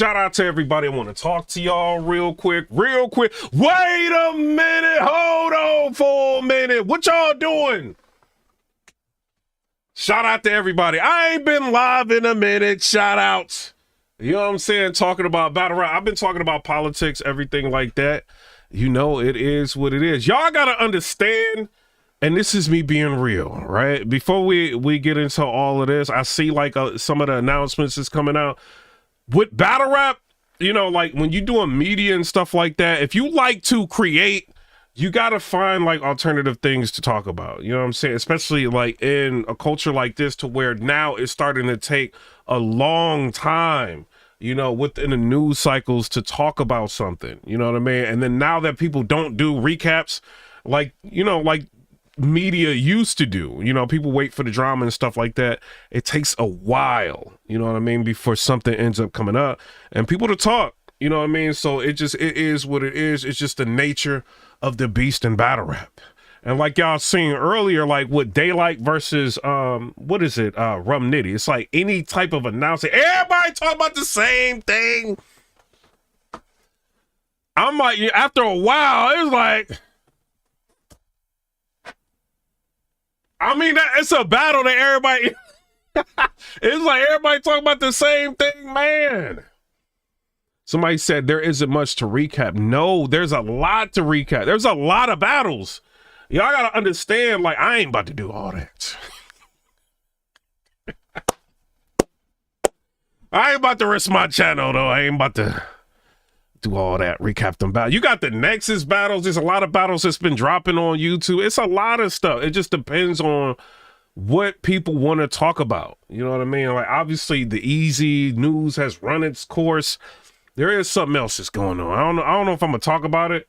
Shout out to everybody. I want to talk to y'all real quick. Wait a minute. Hold on for a minute. What y'all doing? Shout out to everybody. I ain't been live in a minute. Shout outs. You know what I'm saying? Talking about battle rap. I've been talking about politics, everything like that. You know, it is what it is. Y'all got to understand, and this is me being real, right? Before we get into all of this, I see like some of the announcements is coming out. With battle rap, you know, like when you're doing media and stuff like that, if you like to create, you got to find like alternative things to talk about. You know what I'm saying? Especially like in a culture like this, to where now it's starting to take a long time, you know, within the news cycles to talk about something, you know what I mean? And then now that people don't do recaps, like, you know, like media used to do, you know, people wait for the drama and stuff like that. It takes a while, you know what I mean, before something ends up coming up and people to talk, you know what I mean? So it is what it is. It's just the nature of the beast in battle rap. And like y'all seen earlier, like with Daylyt versus what is it, Rum Nitty, it's like any type of announcement, everybody talk about the same thing. I'm like, after a while, it was like, I mean, it's a battle that everybody, it's like everybody talking about the same thing, man. Somebody said there isn't much to recap. No, there's a lot to recap. There's a lot of battles. Y'all gotta understand, like, I ain't about to do all that. I ain't about to risk my channel, though. I ain't about to do all that, recap them battles. You got the Nexus battles. There's a lot of battles that's been dropping on YouTube. It's a lot of stuff. It just depends on what people want to talk about. You know what I mean? Like, obviously, the easy news has run its course. There is something else that's going on. I don't know if I'm gonna talk about it.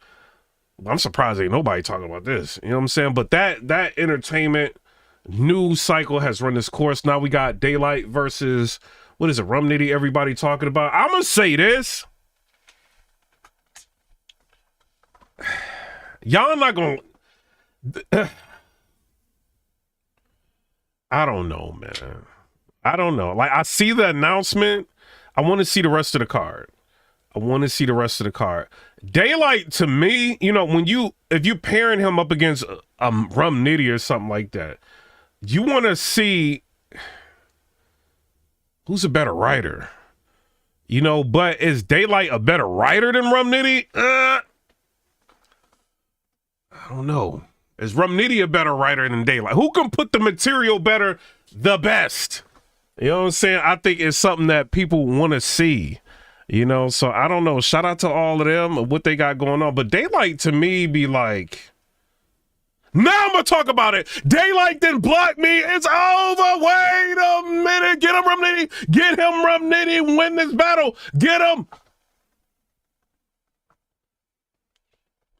I'm surprised ain't nobody talking about this. You know what I'm saying? But that entertainment news cycle has run its course. Now we got Daylyt versus, what is it, Rum Nitty, everybody talking about. I'm gonna say this. Y'all not gonna, I don't know, man. I don't know. Like, I see the announcement. I want to see the rest of the card. Daylyt, to me, you know, if you pairing him up against Rum Nitty or something like that, you want to see who's a better writer, you know. But is Daylyt a better writer than Rum Nitty? I don't know. Is Rum Nitty a better writer than Daylyt? Who can put the material better, the best? You know what I'm saying? I think it's something that people want to see. You know, so I don't know. Shout out to all of them, what they got going on. But Daylyt, to me, be like, now I'm going to talk about it. Daylyt didn't block me. It's over. Wait a minute. Get him, Rum Nitty. Get him, Rum Nitty. Win this battle. Get him.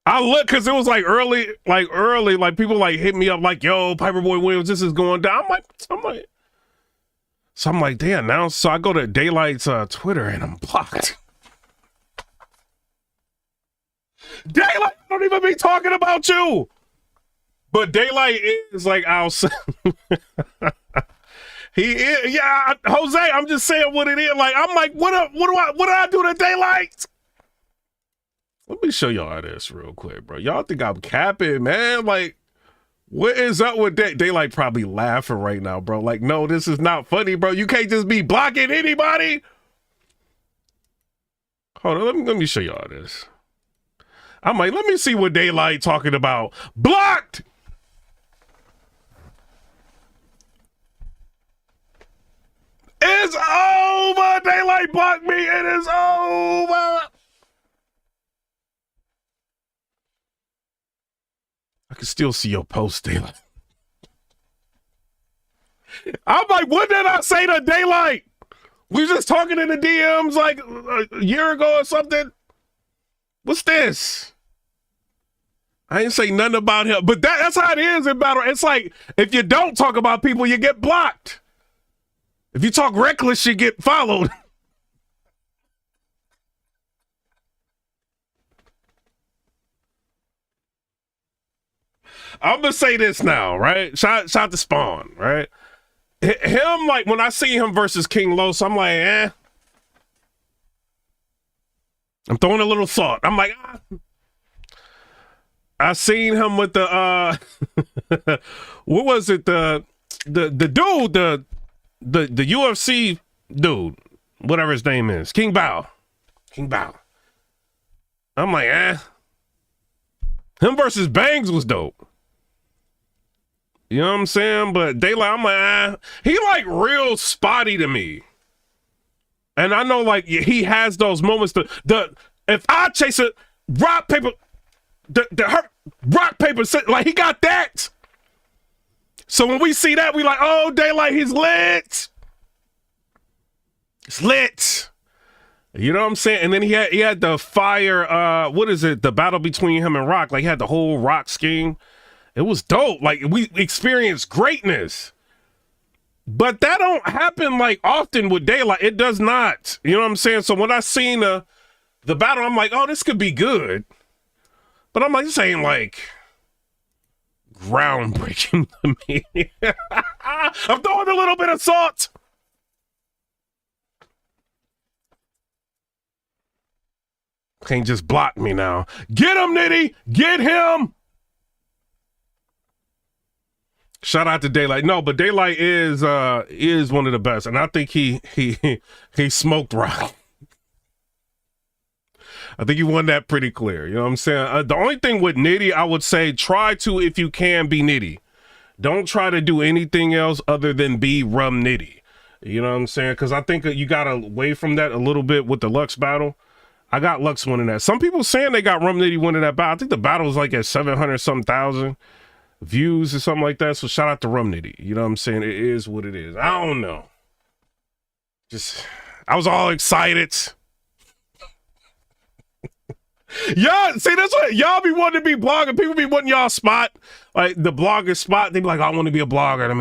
I look, because it was like early, like people like hit me up like, yo, Piper Boy Williams, this is going down. So I'm like, damn, now, so I go to Daylyt's Twitter and I'm blocked. Daylyt, don't even be talking about you. But Daylyt is like outside. He is, yeah, Jose, I'm just saying what it is. Like, I'm like, what do I do to Daylyt? Let me show y'all this real quick, bro. Y'all think I'm capping, man? Like, what is up with that? Daylyt probably laughing right now, bro. Like, no, this is not funny, bro. You can't just be blocking anybody. Hold on, let me show y'all this. I'm like, let me see what Daylyt talking about. Blocked! It's over! Daylyt blocked me! It is over! I can still see your post, Daylyt. I'm like, what did I say to Daylyt? We was just talking in the DMs like a year ago or something. What's this? I ain't say nothing about him, but that's how it is in battle. It's like, if you don't talk about people, you get blocked. If you talk reckless, you get followed. I'm gonna say this now, right? Shout to Spawn, right? Him, like, when I see him versus King Los, I'm like, I'm throwing a little thought. I'm like, I seen him with the what was it? The dude, the UFC dude, whatever his name is, King Bao. I'm like, him versus Bangs was dope. You know what I'm saying? But Daylyt, I'm like, he like real spotty to me. And I know like he has those moments. If I chase a rock paper, rock paper, like he got that. So when we see that, we like, oh, Daylyt, he's lit. It's lit. You know what I'm saying? And then he had the fire, what is it? The battle between him and Rock. Like he had the whole Rock scheme. It was dope. Like we experienced greatness. But that don't happen like often with Daylyt. It does not. You know what I'm saying? So when I seen the battle, I'm like, oh, this could be good. But I'm like, this ain't like groundbreaking to me. I'm throwing a little bit of salt. Can't just block me now. Get him, Nitty. Get him. Shout out to Daylyt. No, but Daylyt is one of the best, and I think he smoked Rock. I think he won that pretty clear. You know what I'm saying? The only thing with Nitty, I would say, try to, if you can, be Nitty. Don't try to do anything else other than be Rum Nitty. You know what I'm saying? Because I think you got away from that a little bit with the Lux battle. I got Lux winning that. Some people saying they got Rum Nitty winning that battle. I think the battle was like at 700-something views or something like that. So shout out to Rum Nitty. You know what I'm saying? It is what it is. I don't know. I was all excited. Y'all, see, that's what y'all be wanting to be blogging. People be wanting y'all spot, like the blogger spot. They be like, I want to be a blogger. Let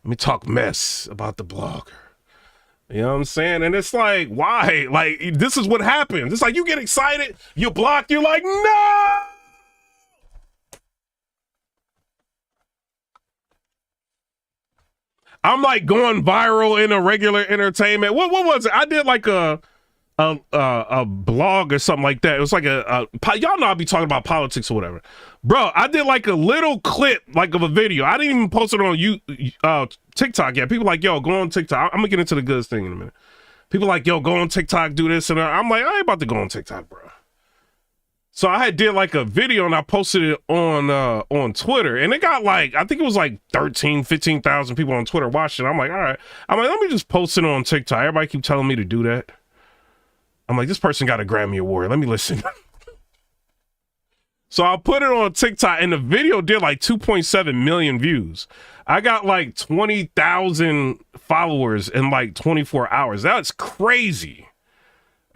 me talk mess about the blogger. You know what I'm saying? And it's like, why? Like, this is what happens. It's like you get excited, you block, you're like, no! I'm like going viral in a regular entertainment. What was it? I did like a blog or something like that. It was like y'all know I'll be talking about politics or whatever. Bro, I did like a little clip like of a video. I didn't even post it on TikTok yet. People like, yo, go on TikTok. I'm gonna get into the goods thing in a minute. People like, yo, go on TikTok, do this. And I'm like, I ain't about to go on TikTok, bro. So I did like a video and I posted it on Twitter, and it got like, I think it was like 15,000 people on Twitter watching. I'm like, all right. I'm like, let me just post it on TikTok. Everybody keep telling me to do that. I'm like, this person got a Grammy Award. Let me listen. So I put it on TikTok, and the video did like 2.7 million views. I got like 20,000 followers in like 24 hours. That's crazy.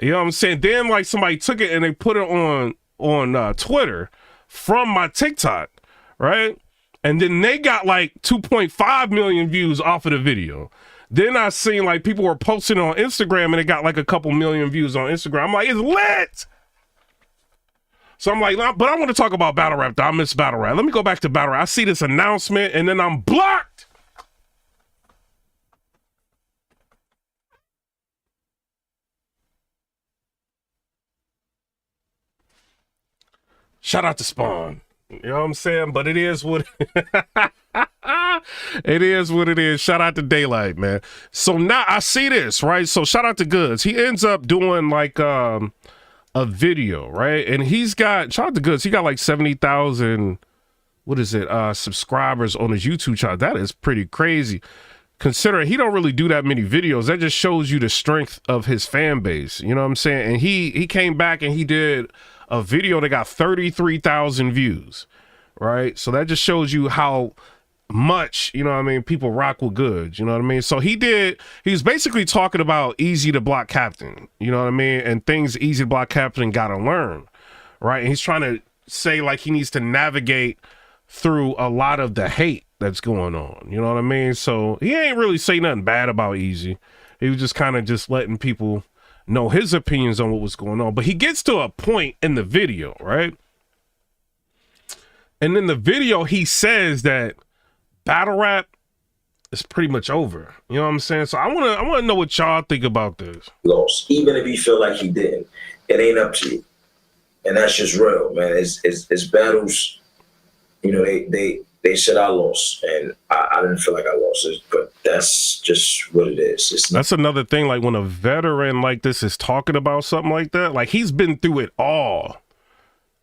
You know what I'm saying? Then like somebody took it and they put it on Twitter from my TikTok, right? And then they got like 2.5 million views off of the video. Then I seen like people were posting on Instagram and it got like a couple million views on Instagram. I'm like, it's lit. So I'm like, but I want to talk about battle rap though. I miss battle rap. Let me go back to battle rap. I see this announcement and then I'm blocked. Shout out to Spawn. You know what I'm saying? But it is what it is what it is. Shout out to Daylyt, man. So now I see this, right? So shout out to Goodz. He ends up doing like a video, right? And shout out to Goodz. He got like 70,000, what is it? Subscribers on his YouTube channel. That is pretty crazy. Considering he don't really do that many videos. That just shows you the strength of his fan base. You know what I'm saying? And he came back and he did a video that got 33,000 views, right? So that just shows you how much, you know what I mean, people rock with Goodz, you know what I mean? So he's basically talking about easy to block captain, you know what I mean? And things easy to block captain gotta learn, right? And he's trying to say like he needs to navigate through a lot of the hate that's going on, you know what I mean? So he ain't really say nothing bad about easy. He was just kind of just letting people know his opinions on what was going on. But he gets to a point in the video, right? And in the video, he says that battle rap is pretty much over. You know what I'm saying? So I wanna know what y'all think about this. Lost, even if you feel like he didn't, it ain't up to you, and that's just real, man. It's battles. You know, they said I lost, and I didn't feel like I lost, but that's just what it is. That's another thing. Like when a veteran like this is talking about something like that, like he's been through it all.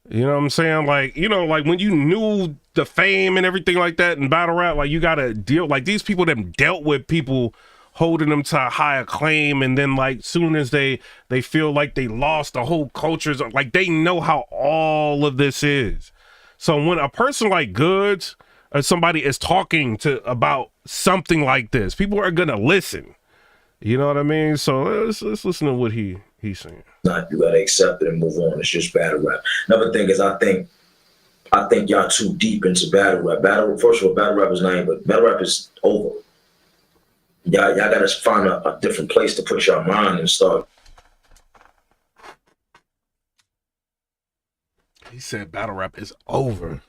You know what I'm saying? Like, you know, like when you knew the fame and everything like that in battle rap, like you got to deal, like these people that dealt with people holding them to a high acclaim, and then like soon as they feel like they lost, the whole culture's like they know how all of this is. So when a person like Goodz or somebody is talking about something like this, people are gonna listen. You know what I mean? So let's listen to what he's saying. Not, you gotta accept it and move on. It's just battle rap. Another thing is, I think y'all too deep into battle rap. First of all, battle rap is not, but battle rap is over. Y'all gotta find a different place to put your mind and start. He said battle rap is over.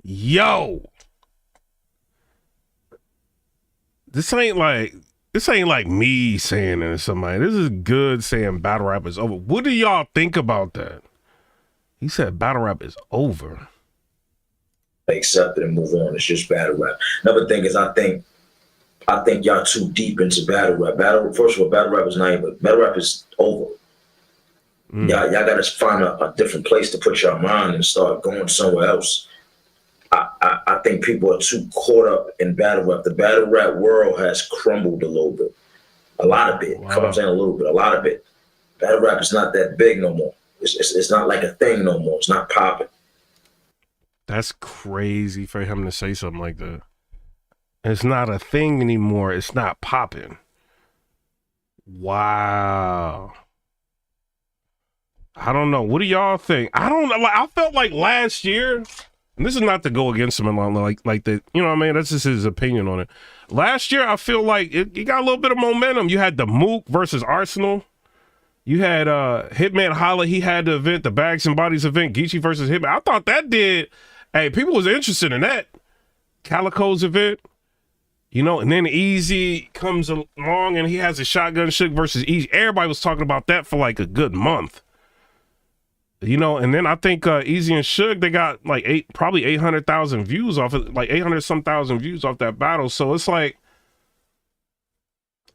Yo, this ain't like me saying it or somebody. This is Goodz saying battle rap is over. What do y'all think about that? He said battle rap is over. Accept it and move on. It's just battle rap. Another thing is, I think y'all too deep into battle rap. First of all, battle rap is not, but battle rap is over. Y'all gotta find a different place to put your mind and start going somewhere else. I think people are too caught up in battle rap. The battle rap world has crumbled a little bit. A lot of it. Wow. I'm saying a little bit, a lot of it. Battle rap is not that big no more. It's not like a thing no more. It's not popping. That's crazy for him to say something like that. It's not a thing anymore. It's not popping. Wow. I don't know. What do y'all think? I don't know. Like, I felt like last year, and this is not to go against him, like that. You know what I mean? That's just his opinion on it. Last year, I feel like it got a little bit of momentum. You had the Mook versus Arsenal. You had Hitman Holla. He had the event, the Bags and Bodies event, Geechee versus Hitman. I thought that did. Hey, people was interested in that. Calico's event. You know, and then Easy comes along and he has a Shotgun Shook versus Easy. Everybody was talking about that for like a good month. You know, and then I think Easy and Suge, they got like probably 800,000 views off of, like 800 some thousand views off that battle. So it's like,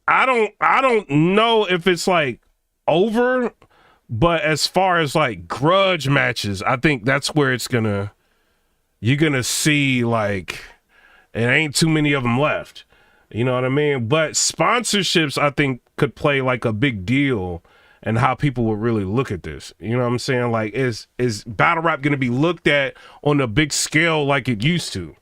I don't know if it's like over, but as far as like grudge matches, I think that's where you're gonna see like, it ain't too many of them left. You know what I mean? But sponsorships, I think, could play like a big deal and how people would really look at this. You know what I'm saying? Like, is battle rap going to be looked at on a big scale like it used to?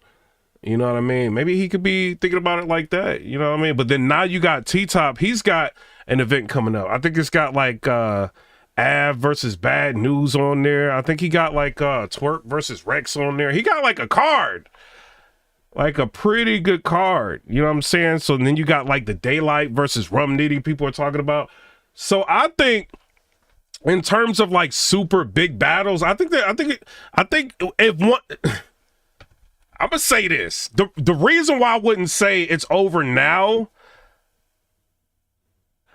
You know what I mean? Maybe he could be thinking about it like that. You know what I mean? But then now you got T-Top. He's got an event coming up. I think it's got like Av versus Bad News on there. I think he got like Twerk versus Rex on there. He got like a card. Like a pretty good card. You know what I'm saying? So then you got like the Daylyt versus Rum Nitty people are talking about. So I think in terms of like super big battles, I think if one, I'm gonna say this. The reason why I wouldn't say it's over now,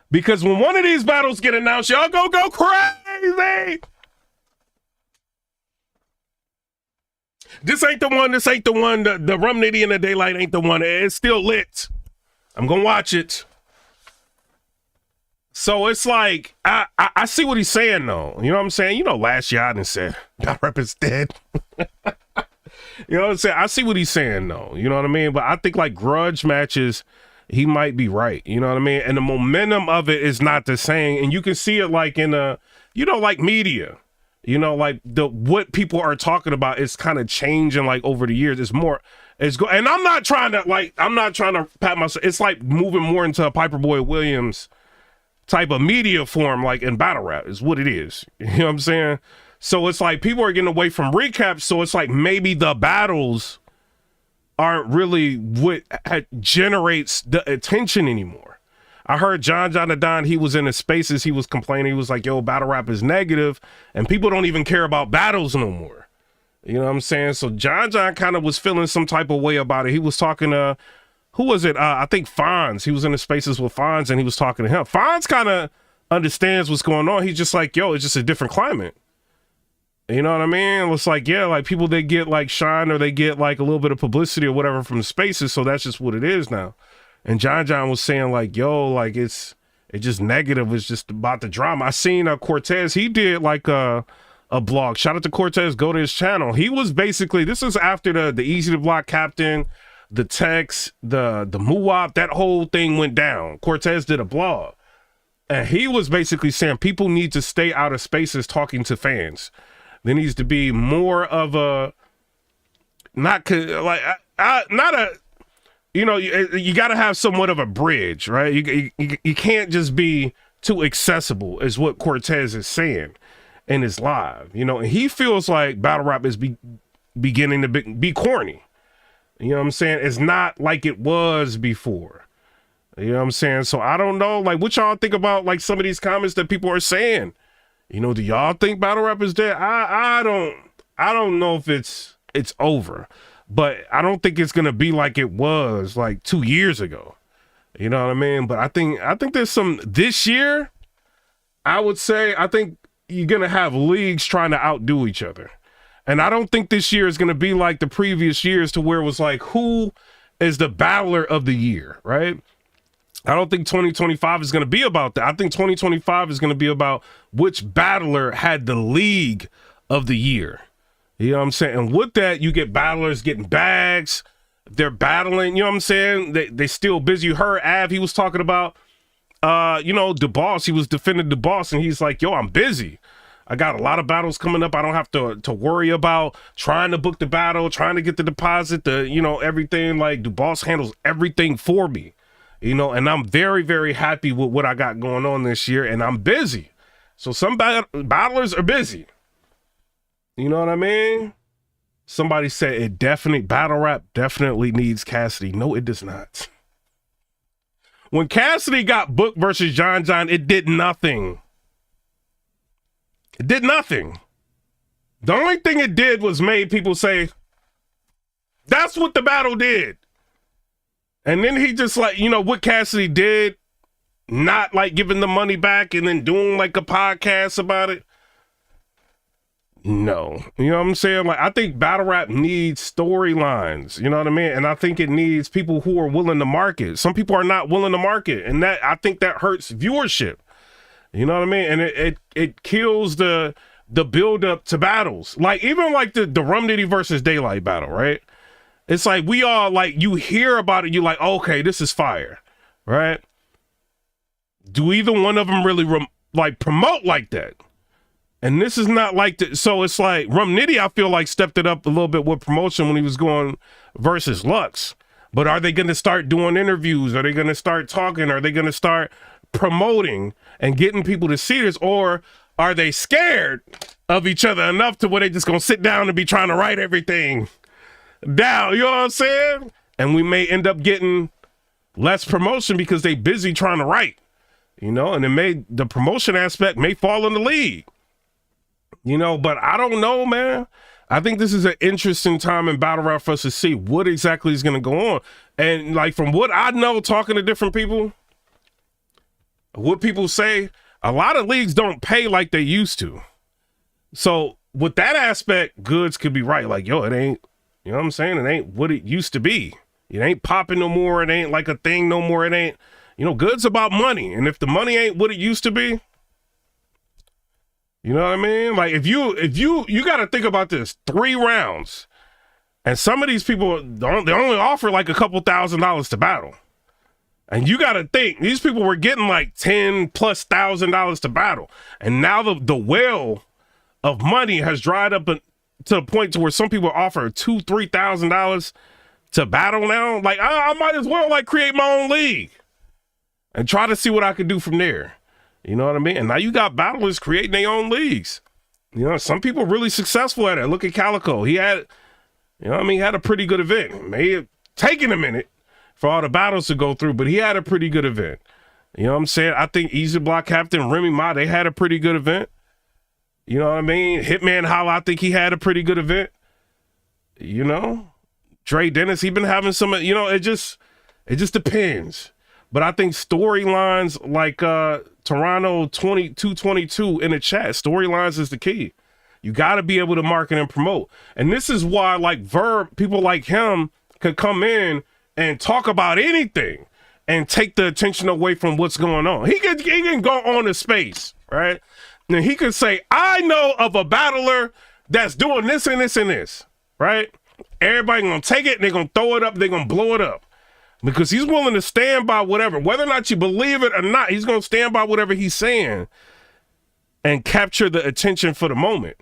because when one of these battles get announced, y'all go crazy. This ain't the one. The Rum Nitty and the Daylyt ain't the one. It's still lit. I'm gonna watch it. So it's like, I see what he's saying, though. You know what I'm saying? You know, last year I done said, that rap is dead. You know what I'm saying? I see what he's saying, though. You know what I mean? But I think, like, grudge matches, he might be right. You know what I mean? And the momentum of it is not the same. And you can see it, like, in like media. You know, like, what people are talking about is kind of changing, like, over the years. And I'm not trying to pat myself. It's, like, moving more into a Piper Boy Williams type of media form, like in battle rap is what it is. You know what I'm saying? So it's like people are getting away from recaps. So it's like maybe the battles aren't really what generates the attention anymore. I heard John the Don, he was in his spaces, he was complaining, he was like, yo, battle rap is negative and people don't even care about battles no more. You know what I'm saying? So John kind of was feeling some type of way about it. He was talking who was it? I think Fonz. He was in the spaces with Fonz and he was talking to him. Fonz kind of understands what's going on. He's just like, yo, it's just a different climate. You know what I mean? It's like, yeah, like people, they get like shine or they get like a little bit of publicity or whatever from the spaces. So that's just what it is now. And John was saying like, yo, like it's just negative. It's just about the drama. I seen Cortez. He did like a blog. Shout out to Cortez. Go to his channel. He was basically, this is after the Easy to Block captain, the text, the Muwap, that whole thing went down. Cortez did a blog. And he was basically saying people need to stay out of spaces talking to fans. There needs to be more of a, not a, you know, you got to have somewhat of a bridge, right? You can't just be too accessible, is what Cortez is saying in his live, you know. And he feels like battle rap is beginning to be corny. You know what I'm saying? It's not like it was before. You know what I'm saying? So I don't know, like, what y'all think about like some of these comments that people are saying? You know, do y'all think battle rap is dead? I don't know if it's over, but I don't think it's gonna be like it was like 2 years ago. You know what I mean? But I think there's some this year. I would say I think you're gonna have leagues trying to outdo each other, and I don't think this year is gonna be like the previous years to where it was like who is the battler of the year, right? I don't think 2025 is going to be about that. I think 2025 is going to be about which battler had the league of the year. You know what I'm saying? And with that, you get battlers getting bags. They're battling. You know what I'm saying? They still busy. You heard Av, he was talking about, you know, the boss. He was defending the boss, and he's like, yo, I'm busy. I got a lot of battles coming up. I don't have to worry about trying to book the battle, trying to get the deposit, you know, everything. Like, the boss handles everything for me. You know, and I'm very, very happy with what I got going on this year, and I'm busy. So some battlers are busy. You know what I mean? Somebody said battle rap definitely needs Cassidy. No, it does not. When Cassidy got booked versus John, it did nothing. It did nothing. The only thing it did was made people say, that's what the battle did. And then he just like, you know, what Cassidy did, not like giving the money back and then doing like a podcast about it. No. You know what I'm saying? Like, I think battle rap needs storylines. You know what I mean? And I think it needs people who are willing to market. Some people are not willing to market. And that, I think that hurts viewership. You know what I mean? And it kills the build up to battles. Like, even like the Rum Nitty versus Daylyt battle, right? It's like we all like, you hear about it, you're like, okay, this is fire, right? Do either one of them really like promote like that? And this is not like that. So it's like Rum Nitty, I feel like stepped it up a little bit with promotion when he was going versus Lux. But are they going to start doing interviews? Are they going to start talking? Are they going to start promoting and getting people to see this? Or are they scared of each other enough to where they just going to sit down and be trying to write everything down? You know what I'm saying? And we may end up getting less promotion because they busy trying to write, you know, and the promotion aspect may fall in the league, you know. But I don't know, man. I think this is an interesting time in battle rap for us to see what exactly is going to go on. And like, from what I know, talking to different people, what people say, a lot of leagues don't pay like they used to. So with that aspect, Goodz could be right. Like, yo, it ain't, you know what I'm saying? It ain't what it used to be. It ain't popping no more. It ain't like a thing no more. It ain't, you know, Goodz about money. And if the money ain't what it used to be, you know what I mean? Like, if you got to think about this, 3 rounds, and some of these people, they only offer like a couple $1,000s to battle. And you got to think, these people were getting like $10,000+ to battle. And now the well of money has dried up to the point to where some people offer $2,000-$3,000 to battle now. Like, I might as well like create my own league and try to see what I could do from there. You know what I mean? And now you got battlers creating their own leagues. You know, some people are really successful at it. Look at Calico. He had, you know what I mean? He had a pretty good event. It may have taken a minute for all the battles to go through, but he had a pretty good event. You know what I'm saying? I think Easy Block Captain, Remy Ma, they had a pretty good event. You know what I mean? Hitman Holla, I think he had a pretty good event. You know? Dre Dennis, he been having some, you know, it just, It just depends. But I think storylines like Toronto 2222 in the chat, storylines is the key. You got to be able to market and promote. And this is why like Verb, people like him could come in and talk about anything and take the attention away from what's going on. He can go on to space, right? And he could say, I know of a battler that's doing this and this and this, right? Everybody gonna take it and they're gonna throw it up, they're gonna blow it up. Because he's willing to stand by whatever. Whether or not you believe it or not, he's gonna stand by whatever he's saying and capture the attention for the moment.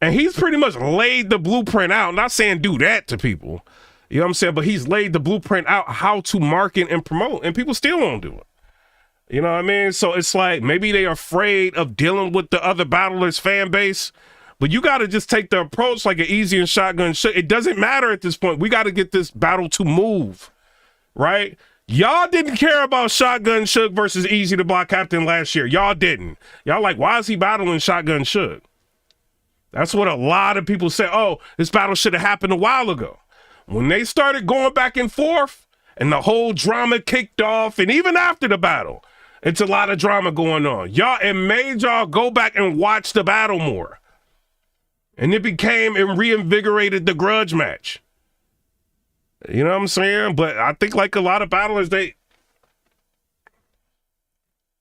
And he's pretty much laid the blueprint out. Not saying do that to people. You know what I'm saying? But he's laid the blueprint out how to market and promote. And people still won't do it. You know what I mean? So it's like maybe they're afraid of dealing with the other battlers' fan base. But you got to just take the approach like an easy and shotgun shit. It doesn't matter at this point. We got to get this battle to move, right? Y'all didn't care about Shotgun Shook versus Easy the Block Captain last year. Y'all didn't. Y'all like, why is he battling Shotgun Shook? That's what a lot of people say. Oh, this battle should have happened a while ago. When they started going back and forth and the whole drama kicked off, and even after the battle, it's a lot of drama going on. It made y'all go back and watch the battle more. And it became and reinvigorated the grudge match. You know what I'm saying? But I think like a lot of battlers, they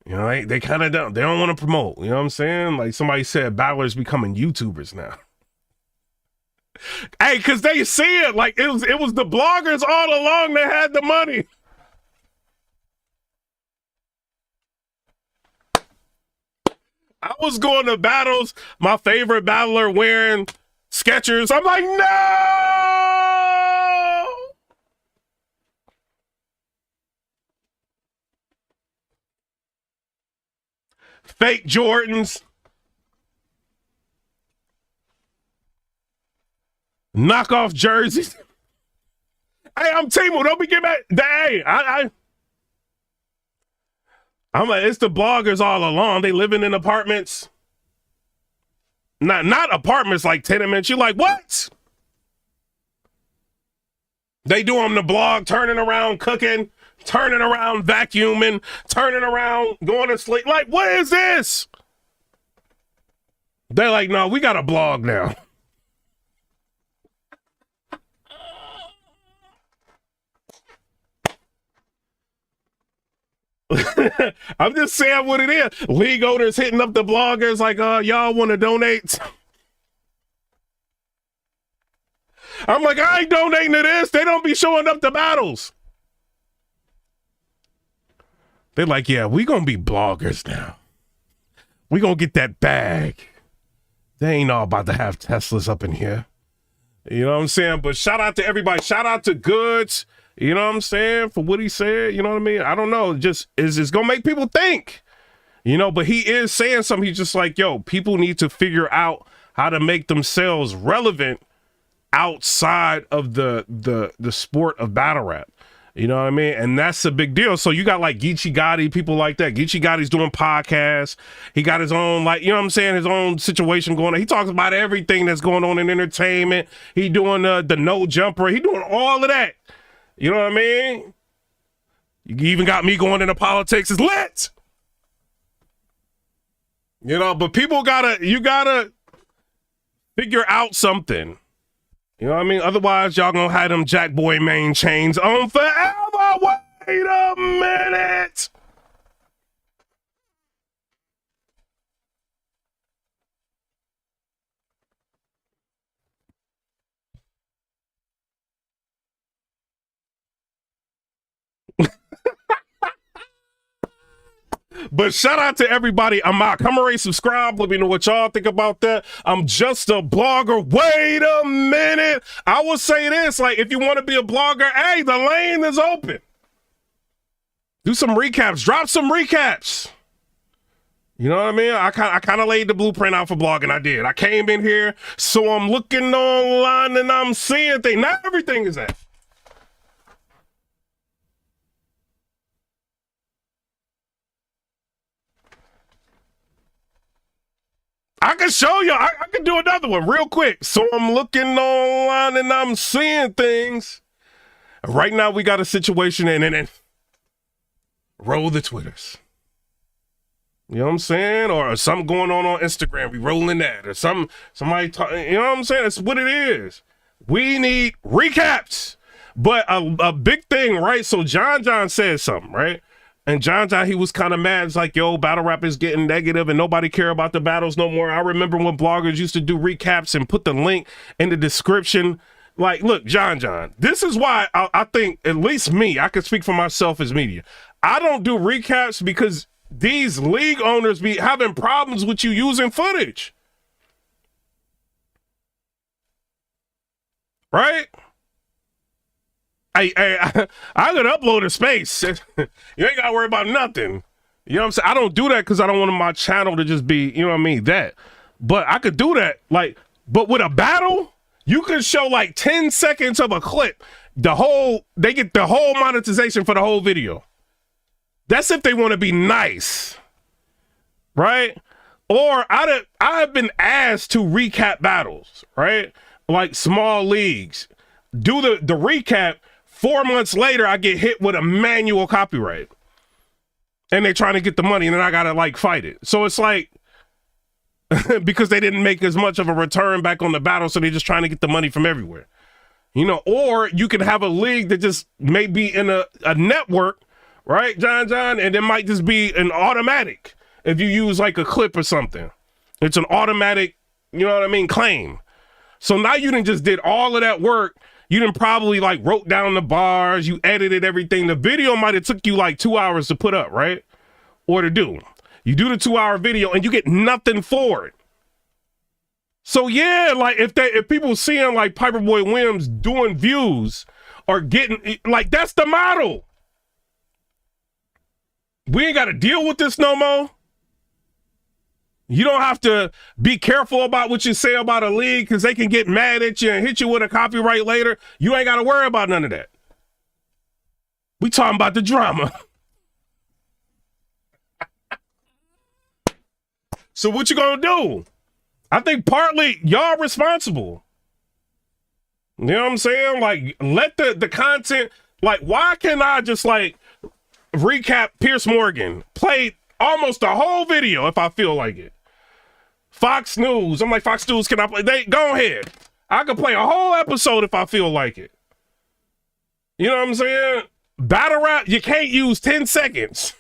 kind of don't. They don't want to promote. You know what I'm saying? Like somebody said, battlers becoming YouTubers now. Hey, because they see it. Like it was the bloggers all along that had the money. I was going to battles, my favorite battler wearing Skechers. I'm like, no! Fake Jordans. Knockoff jerseys. Hey, I'm Timo. Don't be getting back. Hey, I'm like, it's the bloggers all along. They living in apartments. Not apartments like tenements. You're like, what? They do on the blog, turning around, cooking, turning around, vacuuming, turning around, going to sleep. Like, what is this? They're like, no, we got a blog now. I'm just saying what it is. League owners hitting up the bloggers like, y'all want to donate? I'm like, I ain't donating to this. They don't be showing up to battles. They're like, yeah, we gonna be bloggers now. We gonna get that bag. They ain't all about to have Teslas up in here. You know what I'm saying? But shout out to everybody. Shout out to Goodz. You know what I'm saying? For what he said, you know what I mean? I don't know. Just it's gonna make people think. You know, but he is saying something. He's just like, yo, people need to figure out how to make themselves relevant outside of the sport of battle rap. You know what I mean? And that's a big deal. So you got like Geechee Gotti, people like that. Geechee Gotti's doing podcasts. He got his own, like, you know what I'm saying, his own situation going on. He talks about everything that's going on in entertainment. He doing the no jumper. He doing all of that. You know what I mean? You even got me going into politics. It's lit. You know, but you gotta figure out something. You know what I mean? Otherwise, y'all gonna have them Jack Boy main chains on forever. Wait a minute. But shout out to everybody. I'm out. Come already subscribe. Let me know what y'all think about that. I'm just a blogger. Wait a minute. I will say this, like, if you want to be a blogger, hey, the lane is open. Do some recaps. Drop some recaps. You know what I mean? I kind of laid the blueprint out for blogging. I did. I came in here, so I'm looking online and I'm seeing things. Not everything is that. I can show you. I can do another one real quick. So I'm looking online and I'm seeing things. Right now we got a situation and roll the Twitters. You know what I'm saying? Or something going on Instagram, we rolling that. Or somebody talk, you know what I'm saying? That's what it is. We need recaps. But a big thing, right? So John said something, right? And John, he was kind of mad. It's like, yo, battle rap is getting negative and nobody care about the battles no more. I remember when bloggers used to do recaps and put the link in the description. Like, look, John, this is why I think, at least me, I can speak for myself as media. I don't do recaps because these league owners be having problems with you using footage. Right? I could upload a space. You ain't got to worry about nothing. You know what I'm saying? I don't do that because I don't want my channel to just be, you know what I mean, that. But I could do that. Like, but with a battle, you could show like 10 seconds of a clip. They get the whole monetization for the whole video. That's if they want to be nice. Right? Or I've been asked to recap battles, right? Like small leagues. Do the recap. 4 months later, I get hit with a manual copyright. And they're trying to get the money, and then I gotta like fight it. So it's like, because they didn't make as much of a return back on the battle, so they're just trying to get the money from everywhere. You know, or you can have a league that just may be in a network, right, John, and it might just be an automatic. If you use like a clip or something, it's an automatic, you know what I mean, claim. So now you done just did all of that work. You done probably like wrote down the bars, you edited everything. The video might have took you like 2 hours to put up, right? Or to do. You do the 2-hour video and you get nothing for it. So yeah, like if people seeing like Piper Boy Williams doing views or getting, like that's the model. We ain't got to deal with this no more. You don't have to be careful about what you say about a league because they can get mad at you and hit you with a copyright later. You ain't got to worry about none of that. We talking about the drama. So what you gonna do? I think partly y'all responsible. You know what I'm saying? Like, let the content, like, why can't I just like recap Pierce Morgan? Play almost the whole video if I feel like it. Fox News. I'm like, Fox News, can I play? Go ahead. I could play a whole episode if I feel like it. You know what I'm saying? Battle rap, you can't use 10 seconds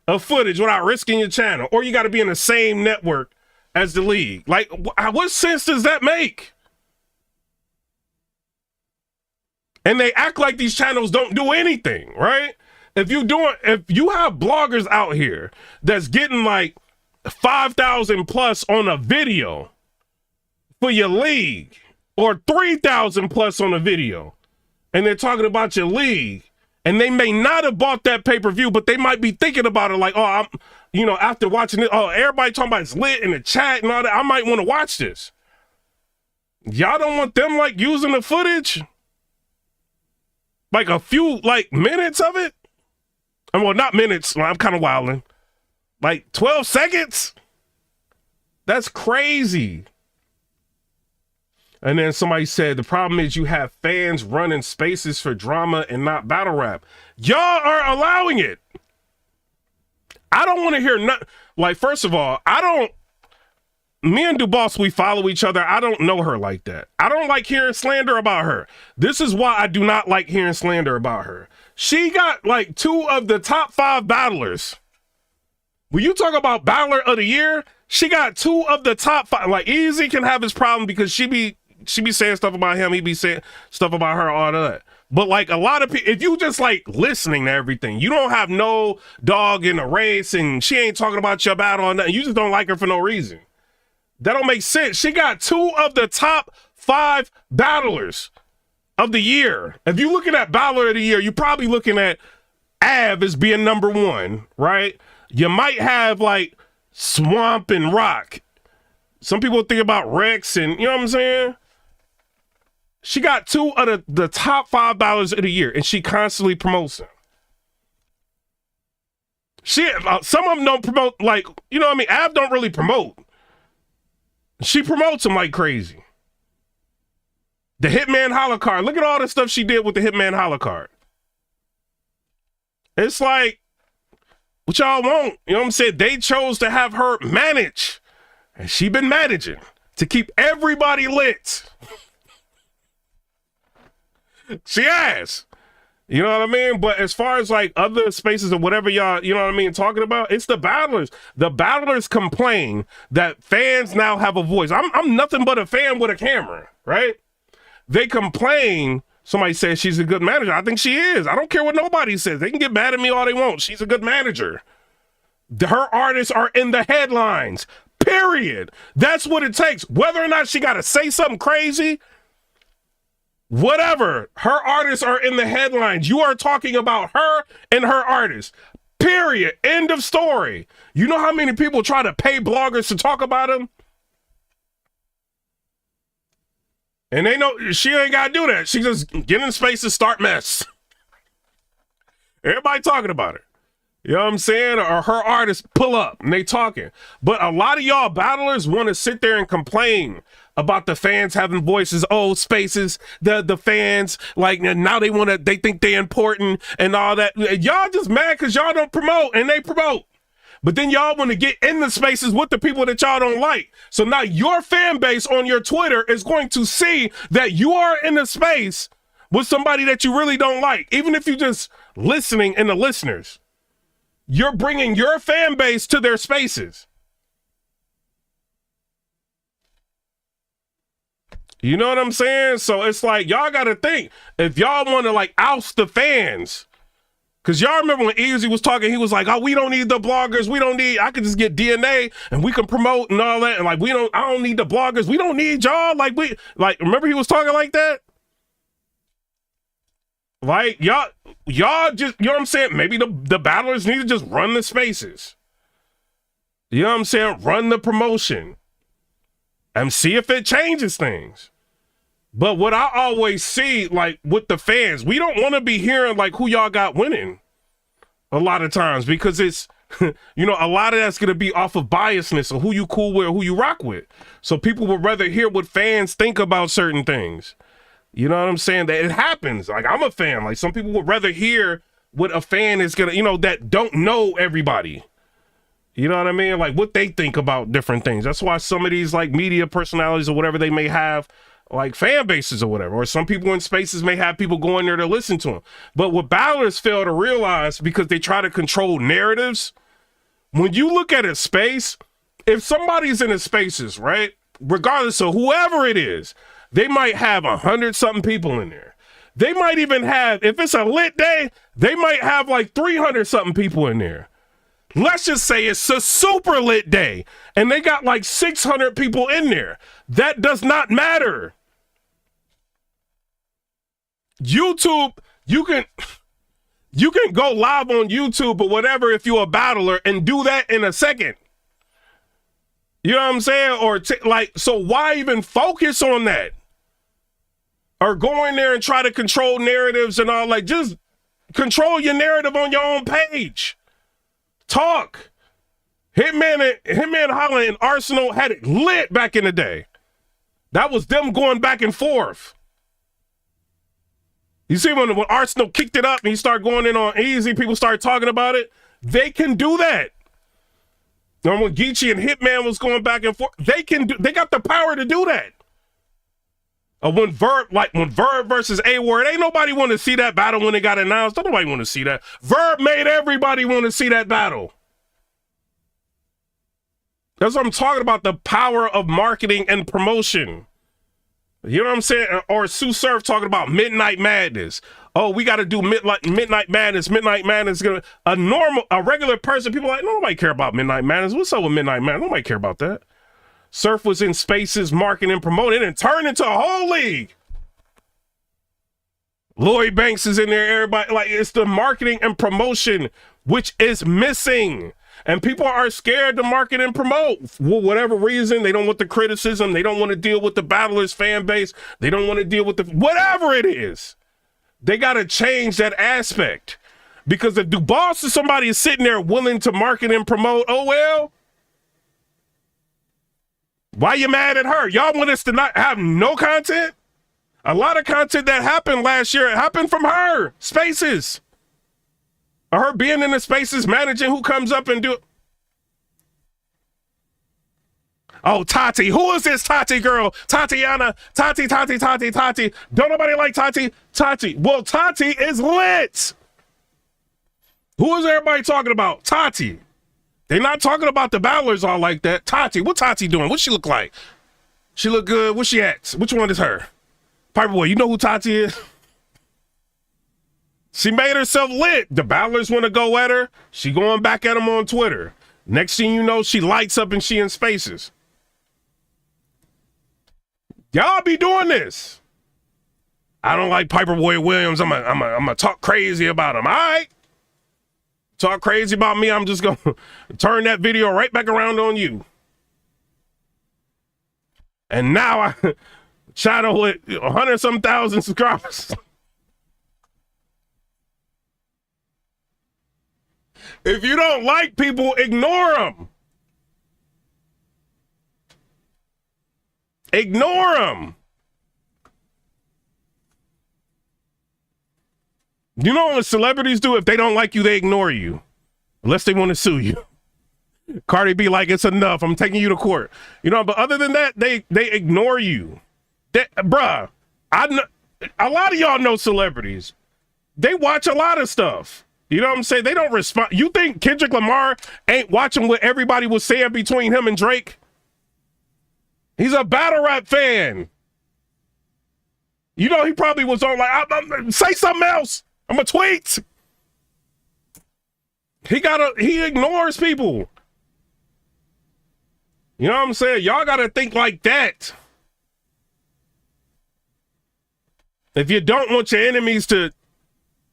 of footage without risking your channel. Or you got to be in the same network as the league. Like, what sense does that make? And they act like these channels don't do anything, right? If you have bloggers out here that's getting like 5,000 plus on a video for your league, or 3,000 plus on a video, and they're talking about your league, and they may not have bought that pay-per-view, but they might be thinking about it like, oh, I'm, you know, after watching it, oh, everybody talking about it's lit in the chat and all that, I might want to watch this. Y'all don't want them like using the footage? Like a few like minutes of it? Well, not minutes, I'm kind of wilding. Like 12 seconds? That's crazy. And then somebody said, the problem is you have fans running spaces for drama and not battle rap. Y'all are allowing it. I don't want to hear nothing. Like, first of all, me and DuBoss, we follow each other. I don't know her like that. I don't like hearing slander about her. This is why I do not like hearing slander about her. She got like 2 of the top 5 battlers. When you talk about battler of the year, she got 2 of the top 5. Like, Easy can have his problem because she be saying stuff about him, he be saying stuff about her, all that. But like a lot of people, if you just like listening to everything, you don't have no dog in the race and she ain't talking about your battle or nothing, you just don't like her for no reason. That don't make sense. She got 2 of the top 5 battlers of the year. If you're looking at battler of the year, you're probably looking at Av as being number 1, right? You might have like Swamp and Rock. Some people think about Rex and, you know what I'm saying? She got 2 of the top 5 battlers of the year, and she constantly promotes them. Some of them don't promote, like, you know what I mean? Av don't really promote. She promotes them like crazy. The Hitman Holla card. Look at all the stuff she did with the Hitman Holla card. It's like, what y'all want? You know what I'm saying? They chose to have her manage. And she been managing to keep everybody lit. She has. You know what I mean? But as far as like other spaces or whatever y'all, you know what I mean, talking about, it's the battlers. The battlers complain that fans now have a voice. I'm nothing but a fan with a camera, right? They complain. Somebody says she's a good manager. I think she is. I don't care what nobody says. They can get mad at me all they want. She's a good manager. Her artists are in the headlines, period. That's what it takes. Whether or not she got to say something crazy, whatever, her artists are in the headlines. You are talking about her and her artists, period. End of story. You know how many people try to pay bloggers to talk about them? And they know she ain't got to do that. She just get in space and start mess. Everybody talking about her. You know what I'm saying? Or her artists pull up and they talking. But a lot of y'all battlers want to sit there and complain about the fans having voices. Oh, spaces, the fans, like now they think they important and all that. Y'all just mad because y'all don't promote and they promote. But then y'all want to get in the spaces with the people that y'all don't like. So now your fan base on your Twitter is going to see that you are in the space with somebody that you really don't like. Even if you're just listening in the listeners, you're bringing your fan base to their spaces. You know what I'm saying? So it's like, y'all got to think, if y'all want to like oust the fans, because y'all remember when Easy was talking, he was like, oh, we don't need the bloggers. I could just get DNA and we can promote and all that. And like, I don't need the bloggers. We don't need y'all. Remember he was talking like that? Like, y'all just, you know what I'm saying? Maybe the battlers need to just run the spaces. You know what I'm saying? Run the promotion and see if it changes things. But what I always see, like with the fans, we don't want to be hearing like who y'all got winning a lot of times, because it's, you know, a lot of that's going to be off of biasness or who you cool with or who you rock with. So people would rather hear what fans think about certain things. You know what I'm saying? That it happens. Like, I'm a fan. Like, some people would rather hear what a fan is going to, you know, that don't know everybody. You know what I mean? Like, what they think about different things. That's why some of these, like, media personalities or whatever, they may have, like, fan bases or whatever. Or some people in spaces may have people go in there to listen to them. But what battlers fail to realize, because they try to control narratives, when you look at a space, if somebody's in a spaces, right, regardless of whoever it is, they might have 100-something people in there. They might even have, if it's a lit day, they might have like 300-something people in there. Let's just say it's a super lit day and they got like 600 people in there. That does not matter. YouTube, you can go live on YouTube or whatever if you're a battler and do that in a second. You know what I'm saying? Or so why even focus on that? Or go in there and try to control narratives and all. Like, just control your narrative on your own page. Talk. Hitman Holla and Arsenal had it lit back in the day. That was them going back and forth. You see when Arsenal kicked it up and he started going in on Easy, people started talking about it. They can do that. And when Geechee and Hitman was going back and forth, they got the power to do that. When Verb versus A-Word, ain't nobody want to see that battle when it got announced. Don't nobody want to see that. Verb made everybody want to see that battle. That's what I'm talking about, the power of marketing and promotion. You know what I'm saying? Or Sue Surf talking about Midnight Madness. Oh, we got to do Midnight Madness. Midnight Madness is gonna a regular person. People are like, nobody care about Midnight Madness. What's up with Midnight Madness? Nobody care about that. Surf was in spaces, marketing and promoting, and turned into a whole league. Lloyd Banks is in there. Everybody, like, it's the marketing and promotion which is missing. And people are scared to market and promote for whatever reason. They don't want the criticism. They don't want to deal with the battlers fan base. They don't want to deal with whatever it is. They got to change that aspect, because if the boss or somebody is sitting there willing to market and promote, oh, well, why you mad at her? Y'all want us to not have no content? A lot of content that happened last year happened from her spaces. Or her being in the spaces, managing who comes up and do. Oh, Tati. Who is this Tati girl? Tatiana. Tati. Don't nobody like Tati? Tati. Well, Tati is lit. Who is everybody talking about? Tati. They're not talking about the battlers all like that. Tati. What Tati doing? What she look like? She look good. Where she at? Which one is her? Piper Boy, you know who Tati is? She made herself lit. The battlers want to go at her. She going back at them on Twitter. Next thing you know, she lights up and she in spaces. Y'all be doing this. I don't like Piper Boy Williams. I'm a talk crazy about him. All right. Talk crazy about me. I'm just going to turn that video right back around on you. And now I channel with 100-some thousand subscribers. If you don't like people, ignore them. Ignore them. You know what celebrities do? If they don't like you, they ignore you. Unless they want to sue you. Cardi B like, it's enough. I'm taking you to court. You know, but other than that, they ignore you. Bruh, a lot of y'all know celebrities. They watch a lot of stuff. You know what I'm saying? They don't respond. You think Kendrick Lamar ain't watching what everybody was saying between him and Drake? He's a battle rap fan. You know, he probably was on like, say something else. I'm a tweet. He ignores people. You know what I'm saying? Y'all gotta think like that. If you don't want your enemies to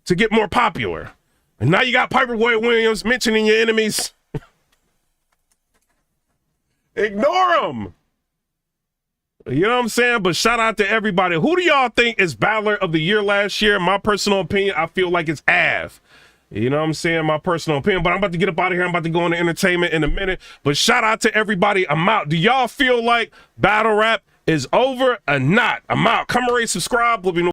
get more popular. And now you got Piper Boy Williams mentioning your enemies. Ignore them. You know what I'm saying? But shout out to everybody. Who do y'all think is Battler of the Year last year? My personal opinion, I feel like it's Av. You know what I'm saying? My personal opinion. But I'm about to get up out of here. I'm about to go into entertainment in a minute. But shout out to everybody. I'm out. Do y'all feel like battle rap is over or not? I'm out. Come rate, subscribe. We'll be